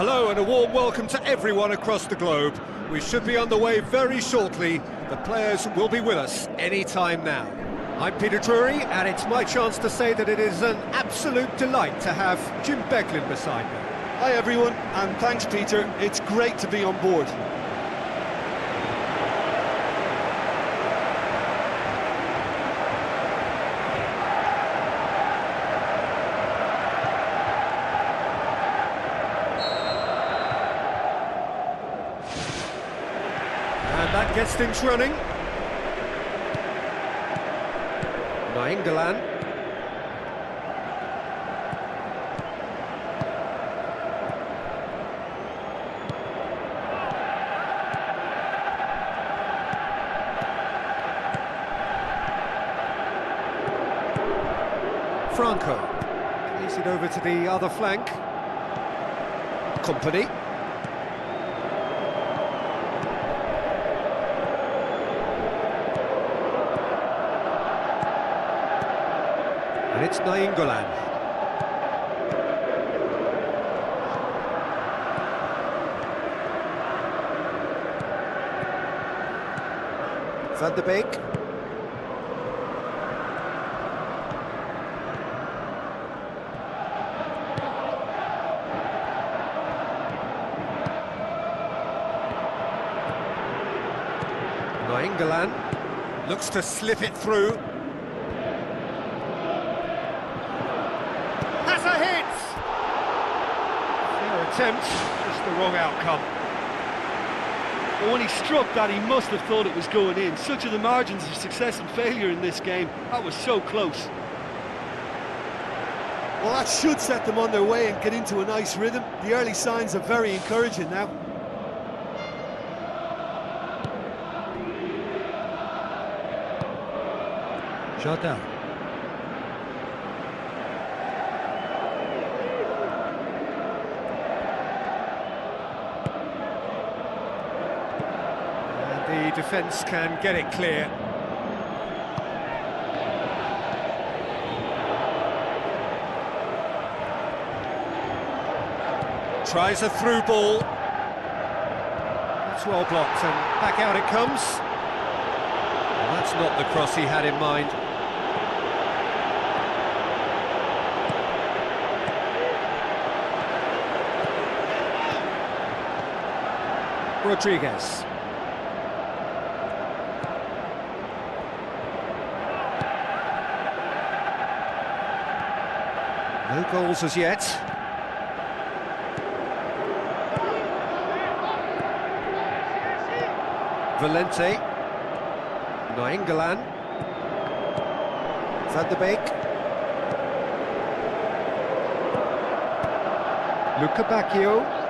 Hello and a warm welcome to everyone across the globe. We should be on the way very shortly. The players will be with us any time now. I'm Peter Drury, and it's my chance to say that it is an absolute delight to have Jim Beglin beside me. Hi everyone, and thanks Peter. It's great to be on board. And that gets things running. Nainggolan. Franco. Plays it over to the other flank. Company. And it's Nainggolan. Van de Beek. Nainggolan looks to slip it through. That's a hit! Fair attempt, just the wrong outcome. But when he struck that, he must have thought it was going in. Such are the margins of success and failure in this game. That was so close. Well, that should set them on their way and get into a nice rhythm. The early signs are very encouraging now. Jardel. And the defence can get it clear. Tries a through ball. It's well blocked and back out it comes. Well, that's not the cross he had in mind. Rodriguez. No goals as yet. Valente. Nainggolan. Van de Beek. Luca Bacchio.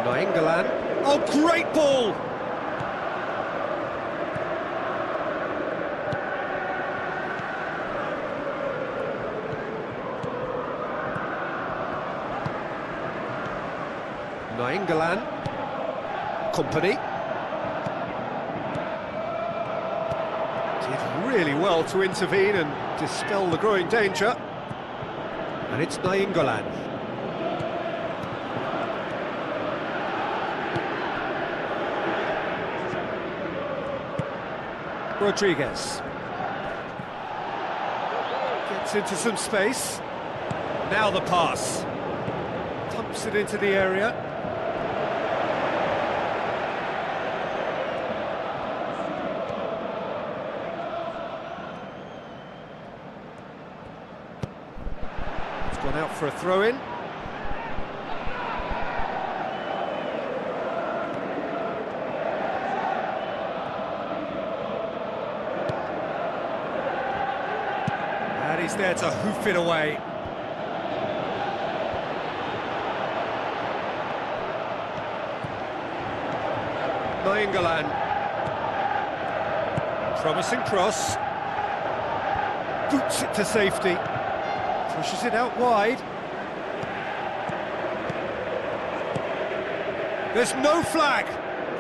Nainggolan. Oh, great ball! Nainggolan. Company. Did really well to intervene and dispel the growing danger. And it's Nainggolan. Rodriguez gets into some space. Now the pass. Dumps it into the area. It's gone out for a throw-in. And he's there to hoof it away. Nainggolan. Promising cross. Boots it to safety. Pushes it out wide. There's no flag.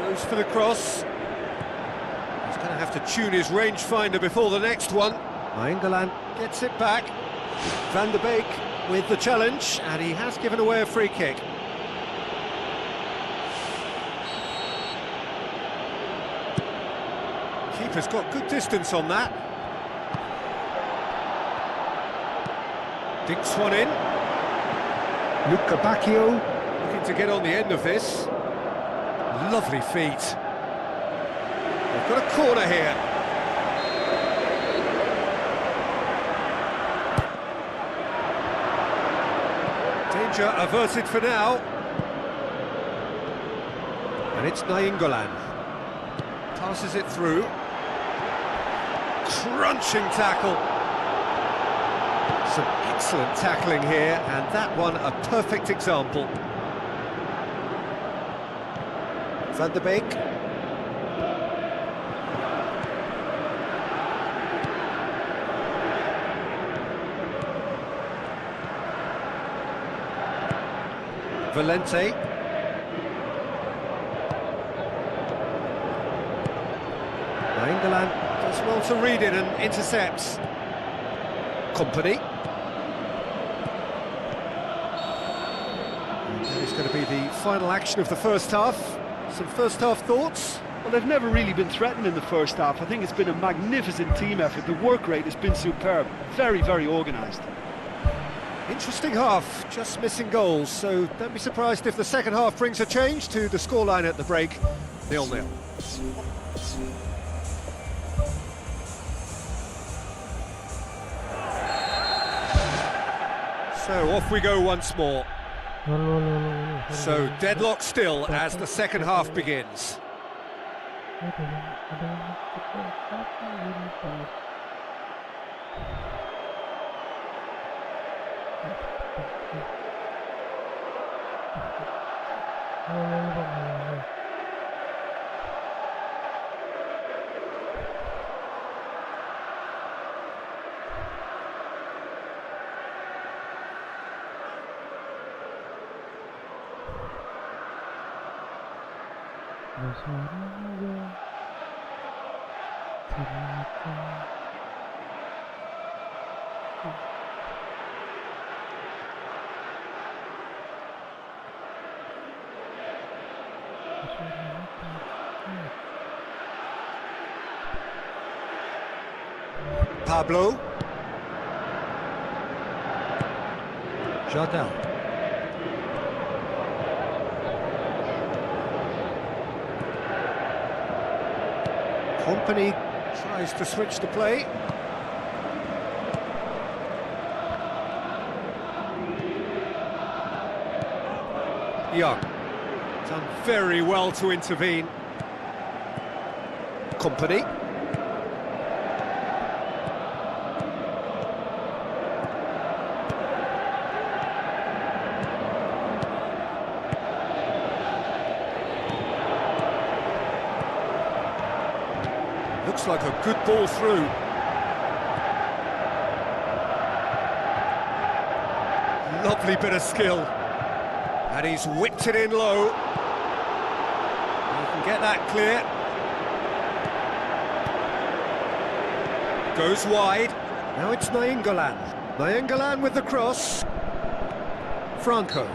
Goes for the cross. He's going to have to tune his rangefinder before the next one. Nainggolan gets it back. Van de Beek. with the challenge, and he has given away a free kick. Keeper's got good distance on that. Dinks one in. Looking to get on the end of this. Lovely feet. They've got a corner here. Danger averted for now. And it's Nainggolan. Passes it through. Crunching tackle. Some excellent tackling here, and that one a perfect example. Van der Beek. Valente. Nainggolan does well to read it and intercepts. Company. And that is going to be the final action of the first half. Some first half thoughts? Well, they've never really been threatened in the first half. I think it's been a magnificent team effort. The work rate has been superb. Very, very organised. Interesting half, just missing goals, so don't be surprised if the second half brings a change to the scoreline at the break. 0-0. So off we go once more. So deadlock still as the second half begins. Pablo. Jardel. Company tries to switch the play. Young. Done very well to intervene. Company. Looks like a good ball through. Lovely bit of skill. And he's whipped it in low. You can get that clear. Goes wide. Now it's Nainggolan. Nainggolan with the cross. Franco.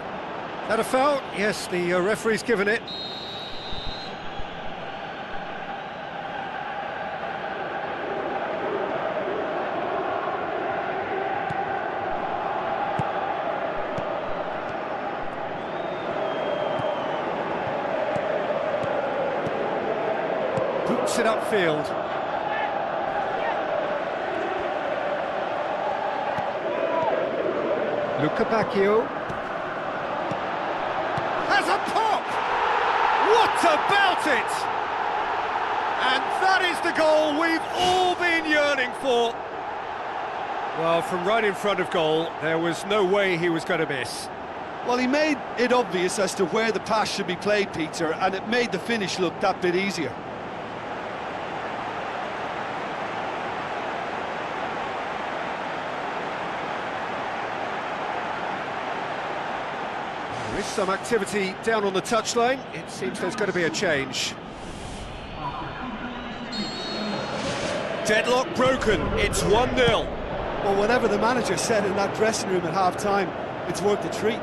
That a foul? Yes, the referee's given it. Boots it upfield. Luca Bacchio has a pop! What about it? And that is the goal we've all been yearning for. Well, from right in front of goal, there was no way he was going to miss. Well, he made it obvious as to where the pass should be played, Peter, and it made the finish look that bit easier. There is some activity down on the touchline. It seems there's going to be a change. Deadlock broken. It's 1-0. Well, whatever the manager said in that dressing room at half-time, it's worked a treat.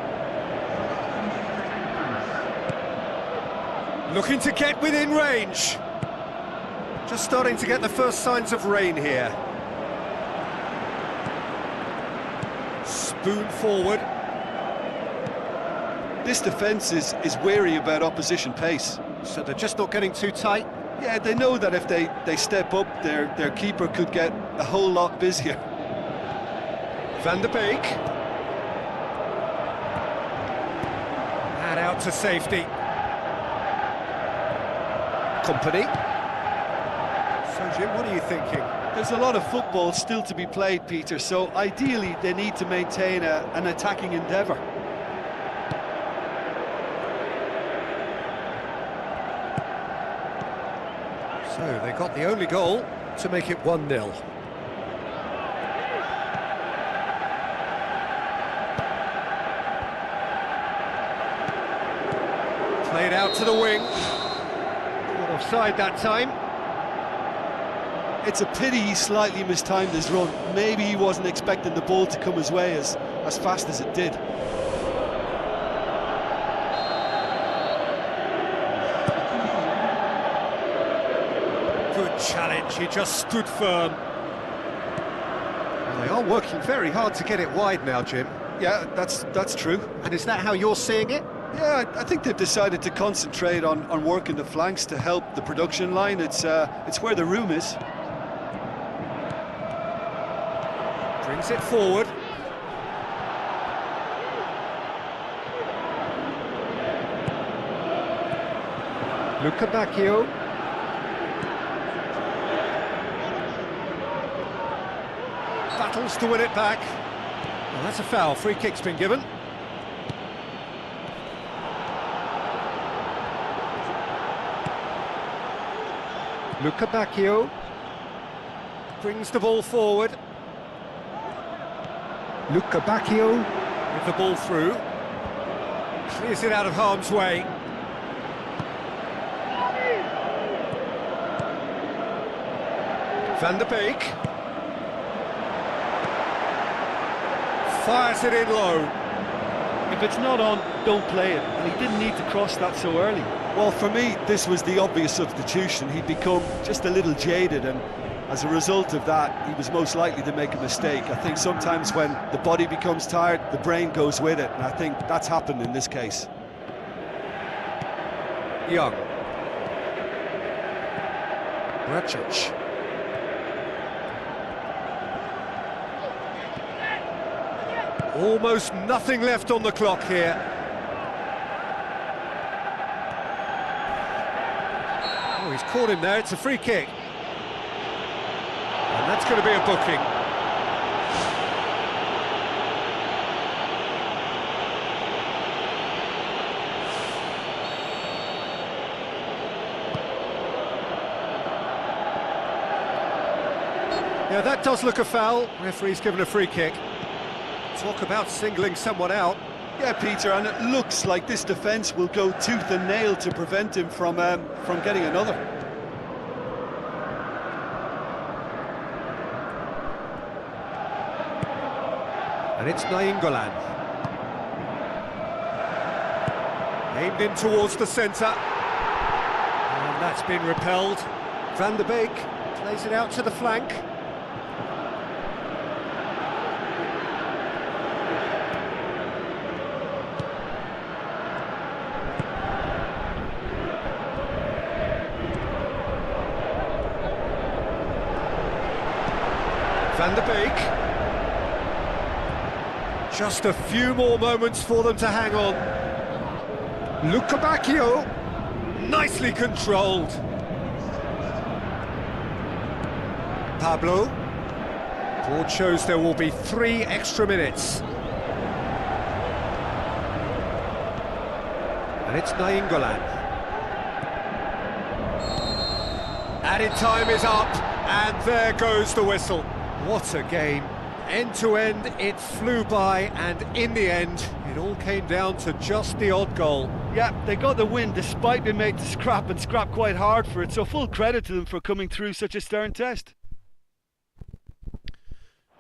Looking to get within range. Just starting to get the first signs of rain here. Spoon forward. This defence is wary about opposition pace. So they're just not getting too tight. Yeah, they know that if they step up, their keeper could get a whole lot busier. Van der Beek. And out to safety. Company. So Jim, what are you thinking? There's a lot of football still to be played, Peter, so ideally they need to maintain an attacking endeavour. So they got the only goal to make it 1-0. Played out to the wing. Caught offside that time. It's a pity he slightly mistimed his run. Maybe he wasn't expecting the ball to come his way as fast as it did. Good challenge, he just stood firm. Well, they are working very hard to get it wide now, Jim. Yeah, that's true. And is that how you're seeing it? Yeah, I think they've decided to concentrate on working the flanks to help the production line. It's where the room is. Brings it forward. Luca Bacchio. Battles to win it back. Well, that's a foul. Free kick's been given. Luca Bacchio brings the ball forward. Luca Bacchio with the ball through. Clears it out of harm's way. Van der Beek. Fires it in low. If it's not on, don't play it. And he didn't need to cross that so early. Well, for me, this was the obvious substitution. He'd become just a little jaded, and as a result of that, he was most likely to make a mistake. I think sometimes when the body becomes tired, the brain goes with it, and I think that's happened in this case. Young. Racic. Almost nothing left on the clock here. Oh, he's caught him there, it's a free kick. And that's going to be a booking. Yeah, that does look a foul. Referee's given a free kick. Talk about singling someone out. Yeah, Peter, and it looks like this defence will go tooth and nail to prevent him from getting another. And it's Nainggolan. Aimed in towards the centre. And that's been repelled. Van der Beek plays it out to the flank. Van der Beek. Just a few more moments for them to hang on. Luca Bacchio, nicely controlled. Pablo. Board shows there will be 3 extra minutes. And it's Nainggolan. Added time is up, and there goes the whistle. What a game. End to end, it flew by, and in the end, it all came down to just the odd goal. Yeah, they got the win despite being made to scrap, and scrap quite hard for it, so full credit to them for coming through such a stern test.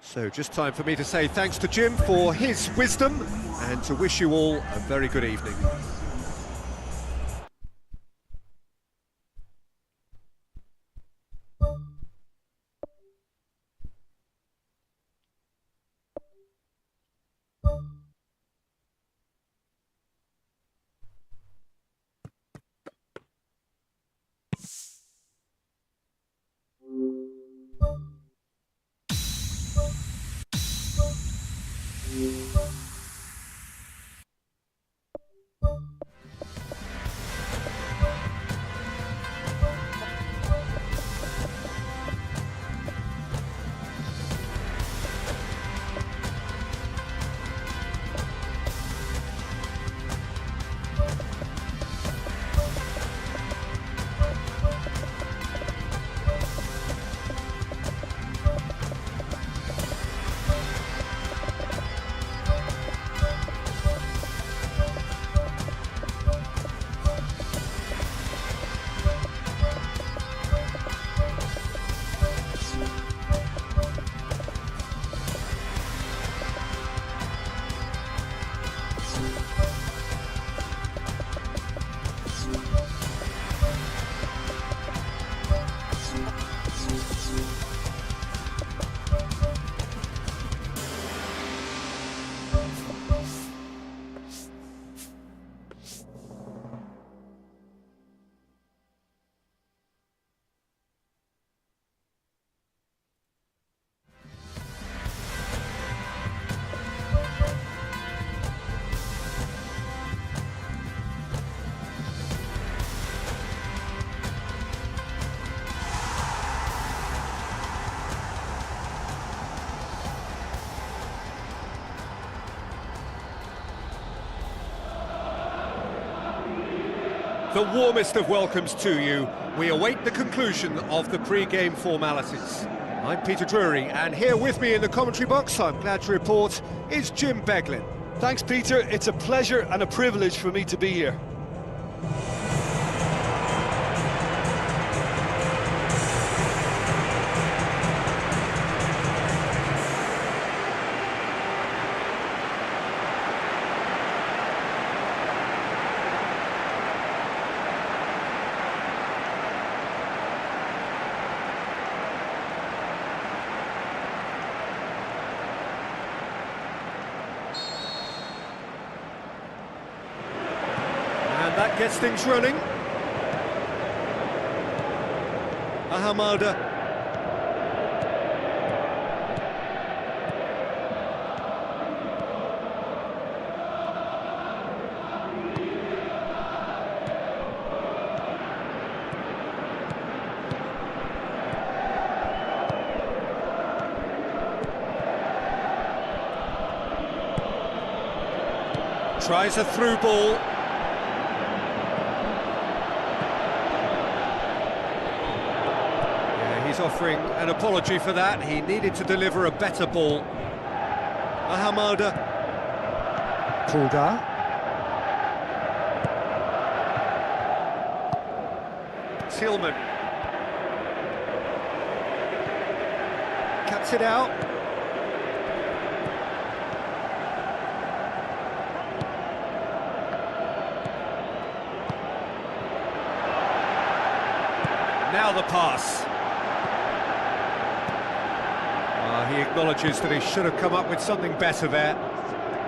So just time for me to say thanks to Jim for his wisdom and to wish you all a very good evening. The warmest of welcomes to you. We await the conclusion of the pre-game formalities. I'm Peter Drury, and here with me in the commentary box, I'm glad to report, is Jim Beglin. Thanks, Peter. It's a pleasure and a privilege for me to be here. That gets things running. Ahamada. Tries a through ball. He's offering an apology for that. He needed to deliver a better ball. Ahamada. Pulgar. Tillman. Cuts it out. Now the pass. He acknowledges that he should have come up with something better there.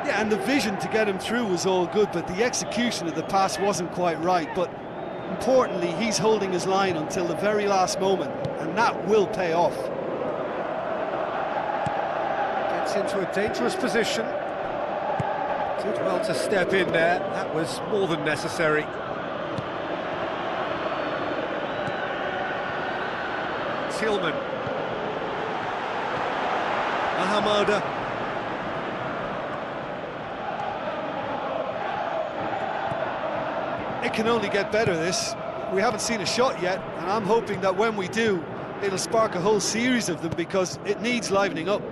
Yeah, and the vision to get him through was all good, but the execution of the pass wasn't quite right. But importantly, he's holding his line until the very last moment, and that will pay off. Gets into a dangerous position. Did well to step in there. That was more than necessary. Tillman. Ahamada. It can only get better, this. We haven't seen a shot yet, and I'm hoping that when we do, it'll spark a whole series of them because it needs livening up.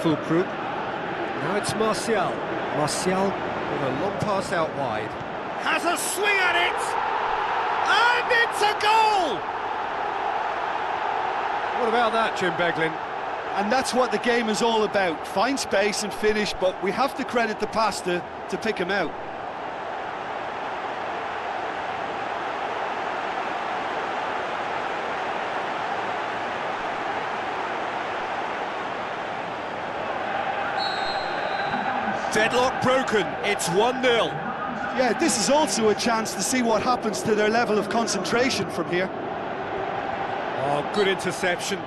Fulkrug. Now it's Martial. Martial with a long pass out wide. Has a swing at it! And it's a goal! What about that, Jim Beglin? And that's what the game is all about. Find space and finish, but we have to credit the pass to pick him out. Deadlock broken, it's 1-0. Yeah, this is also a chance to see what happens to their level of concentration from here. Oh, good interception.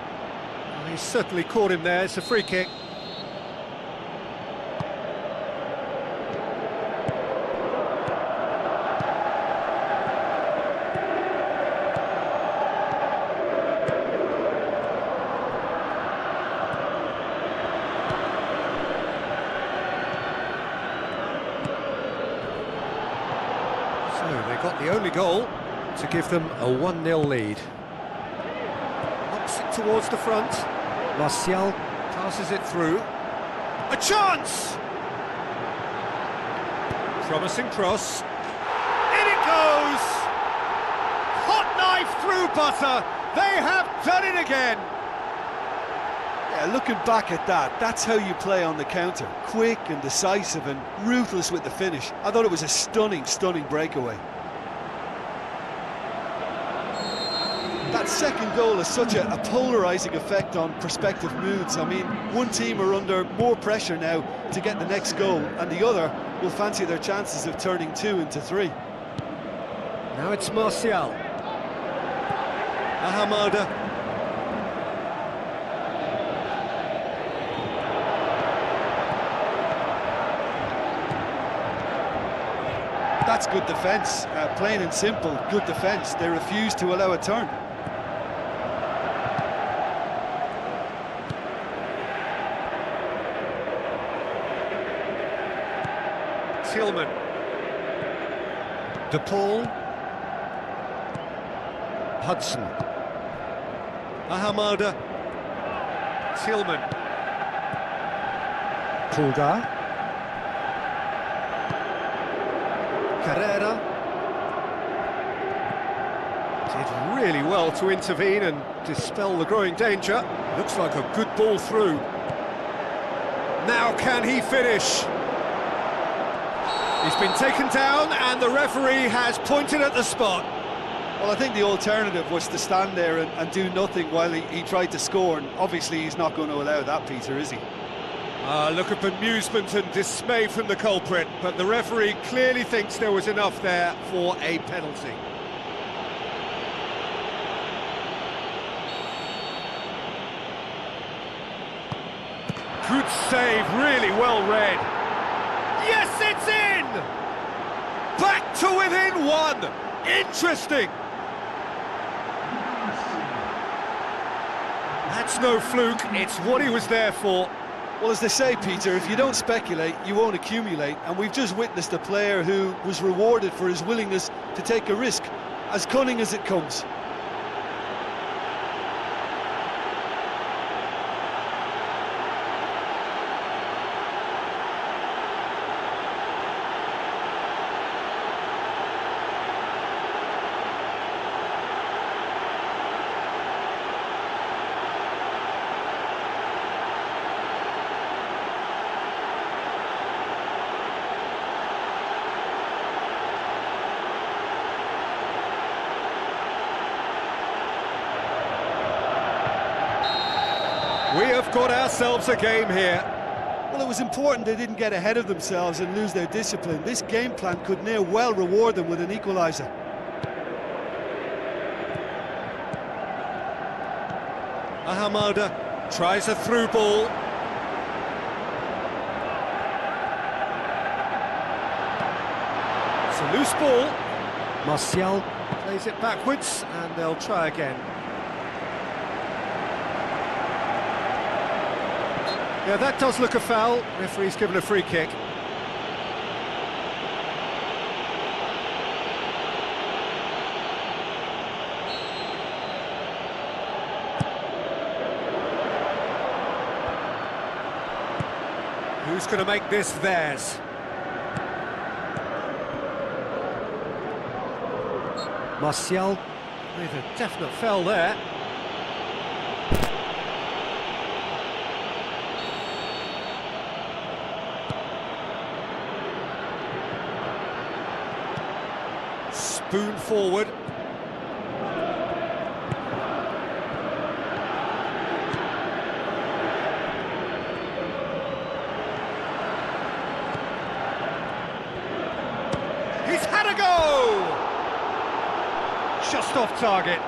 He certainly caught him there, it's a free kick. So they got the only goal to give them a 1-0 lead. Knocks it towards the front. Martial passes it through. A chance! Promising cross. In it goes! Hot knife through butter. They have done it again. Yeah, looking back at that, that's how you play on the counter. Quick and decisive and ruthless with the finish. I thought it was a stunning, stunning breakaway. That second goal has such a polarising effect on prospective moods. I mean, one team are under more pressure now to get the next goal, and the other will fancy their chances of turning 2 into 3. Now it's Martial. Ahamada. That's good defence, plain and simple, good defence. They refuse to allow a turn. Tillman. De Paul. Hudson. Ahamada. Tillman. Pulgar. Carrera. Did really well to intervene and dispel the growing danger. Looks like a good ball through. Now can he finish? He's been taken down and the referee has pointed at the spot. Well, I think the alternative was to stand there and do nothing while he tried to score, and obviously he's not going to allow that, Peter, is he? Look of amusement and dismay from the culprit, but the referee clearly thinks there was enough there for a penalty. Good save, really well read. Yes, it's in! Back to within 1. Interesting. That's no fluke, it's what he was there for. Well, as they say, Peter, if you don't speculate, you won't accumulate, and we've just witnessed a player who was rewarded for his willingness to take a risk, as cunning as it comes. We have got ourselves a game here. Well, it was important they didn't get ahead of themselves and lose their discipline. This game plan could near well reward them with an equaliser. Ahamada tries a through ball. It's a loose ball. Martial plays it backwards and they'll try again. Yeah, that does look a foul. Referee's given a free kick. Who's going to make this theirs? Martial with a definite foul there. Spoon forward. He's had a go! Just off target.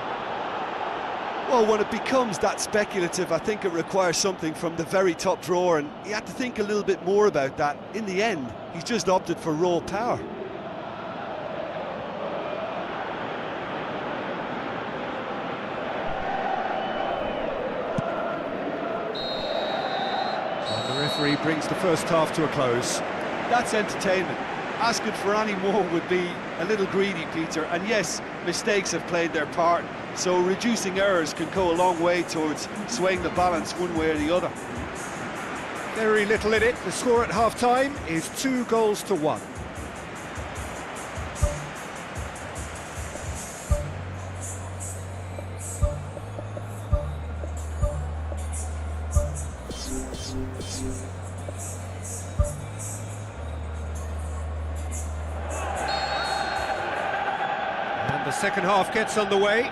Well, when it becomes that speculative, I think it requires something from the very top drawer, and he had to think a little bit more about that. In the end, he's just opted for raw power. And the referee brings the first half to a close. That's entertainment. Asking for any more would be a little greedy, Peter, and yes, mistakes have played their part, so reducing errors can go a long way towards swaying the balance one way or the other. Very little in it. The score at half-time is 2-1. And the second half gets underway.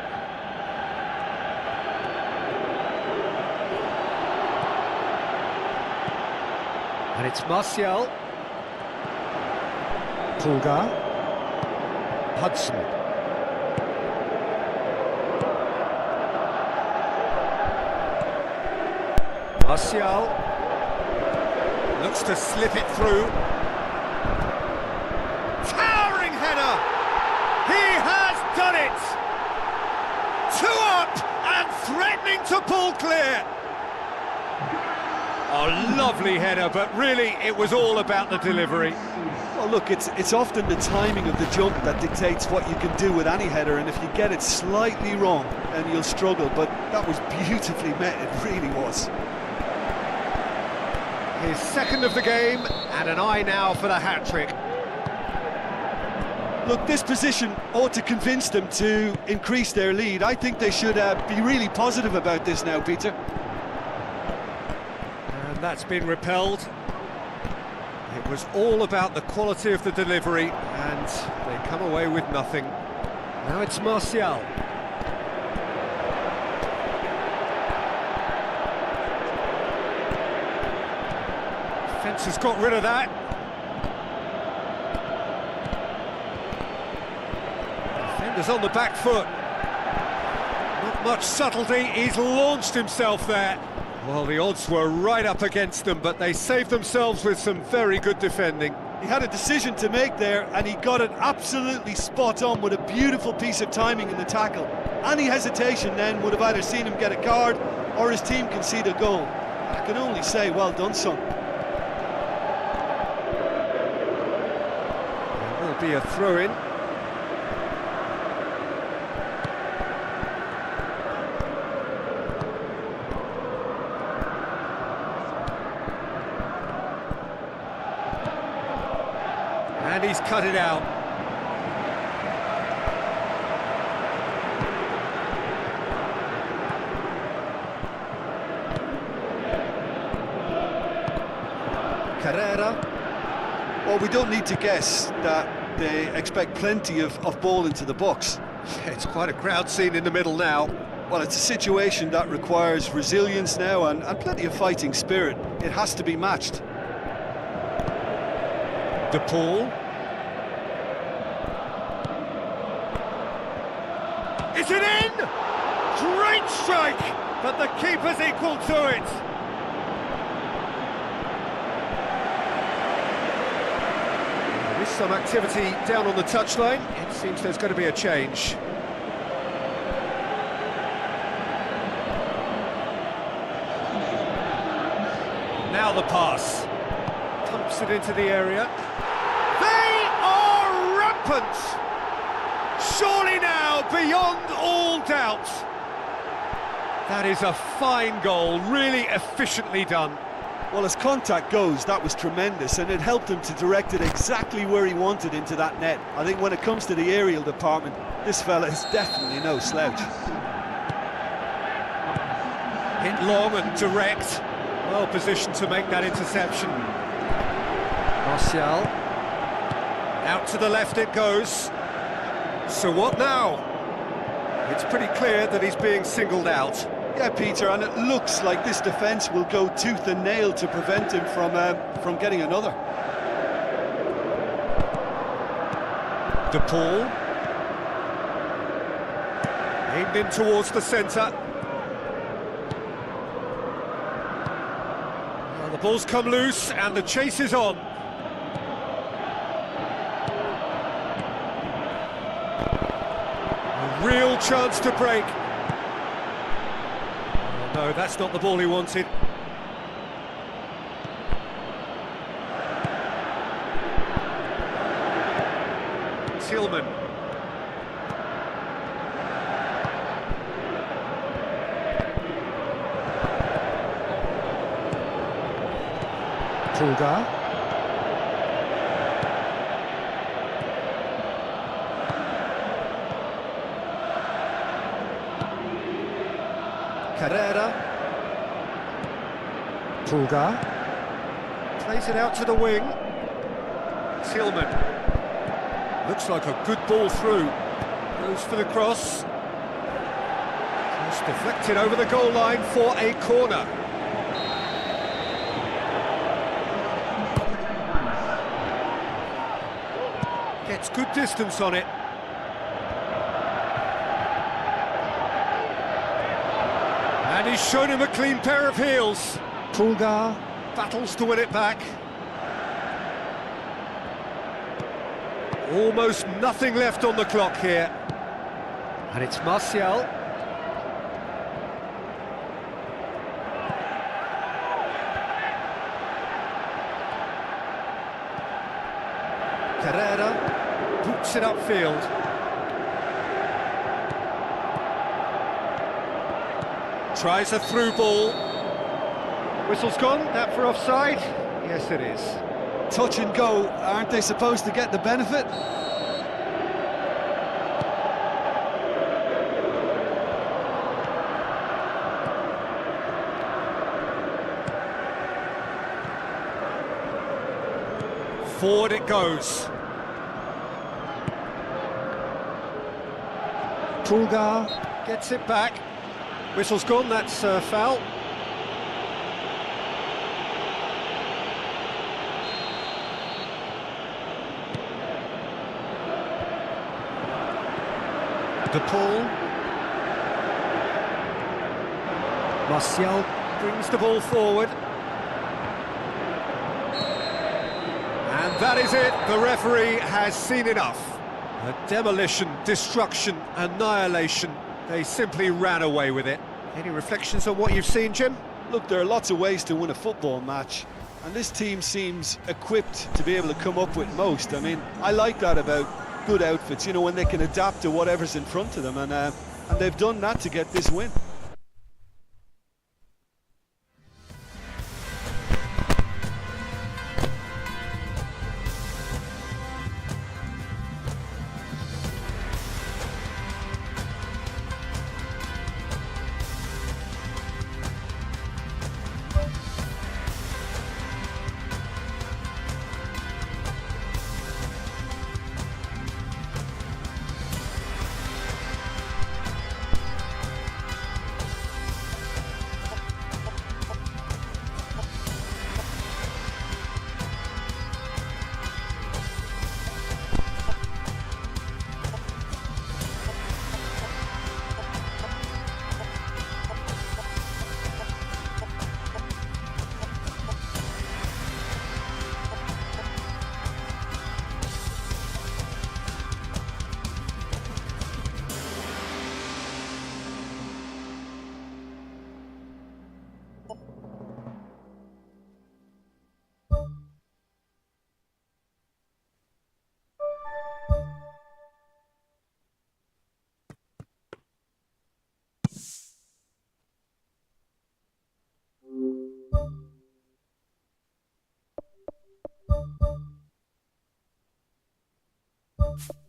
And it's Martial. Pulgar. Hudson. Martial. Looks to slip it through. Towering header! He has done it! 2 up and threatening to pull clear. Oh, lovely header, but really it was all about the delivery. Well, look, it's often the timing of the jump that dictates what you can do with any header, and if you get it slightly wrong, then you'll struggle, but that was beautifully met, it really was. His second of the game, and an eye now for the hat-trick. Look, this position ought to convince them to increase their lead. I think they should be really positive about this now, Peter. And that's been repelled. It was all about the quality of the delivery, and they come away with nothing. Now it's Martial. Defence has got rid of that. Defender's on the back foot. Not much subtlety, he's launched himself there. Well, the odds were right up against them, but they saved themselves with some very good defending. He had a decision to make there, and he got it absolutely spot on with a beautiful piece of timing in the tackle. Any hesitation then would have either seen him get a card or his team concede a goal. I can only say, well done, son. There will be a throw-in. And he's cut it out. Carrera. Well, we don't need to guess that they expect plenty of ball into the box. It's quite a crowd scene in the middle now. Well, it's a situation that requires resilience now and plenty of fighting spirit. It has to be matched. De Paul. Is it in? Great strike, but the keeper's equal to it. There is some activity down on the touchline. It seems there's going to be a change. Now the pass. Pumps it into the area. They are rampant! Surely now, beyond all doubt. That is a fine goal, really efficiently done. Well, as contact goes, that was tremendous, and it helped him to direct it exactly where he wanted into that net. I think when it comes to the aerial department, this fella is definitely no slouch. Hit long and direct. Well positioned to make that interception. Martial. Out to the left it goes. So what now? It's pretty clear that he's being singled out. Yeah, Peter, and it looks like this defence will go tooth and nail to prevent him from getting another. De Paul. Aimed in towards the centre. Well, the ball's come loose and the chase is on. A real chance to break. Oh, no, that's not the ball he wanted. Tillman. Pulgar. Carrera. Pulgar. Plays it out to the wing. Tillman. Looks like a good ball through. Goes for the cross. Just deflected over the goal line for a corner. Gets good distance on it. And he's shown him a clean pair of heels. Pulgar. Battles to win it back. Almost nothing left on the clock here. And it's Martial. Carrera boots it upfield. Tries a through ball. Whistle's gone, that for offside? Yes, it is. Touch and go, aren't they supposed to get the benefit? Forward it goes. Pulgar. Gets it back. Whistle's gone, that's foul. De Paul. Martial brings the ball forward. And that is it, the referee has seen enough. A demolition, destruction, annihilation. They simply ran away with it. Any reflections on what you've seen, Jim? Look, there are lots of ways to win a football match, and this team seems equipped to be able to come up with most. I mean, I like that about good outfits, you know, when they can adapt to whatever's in front of them, and they've done that to get this win.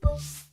you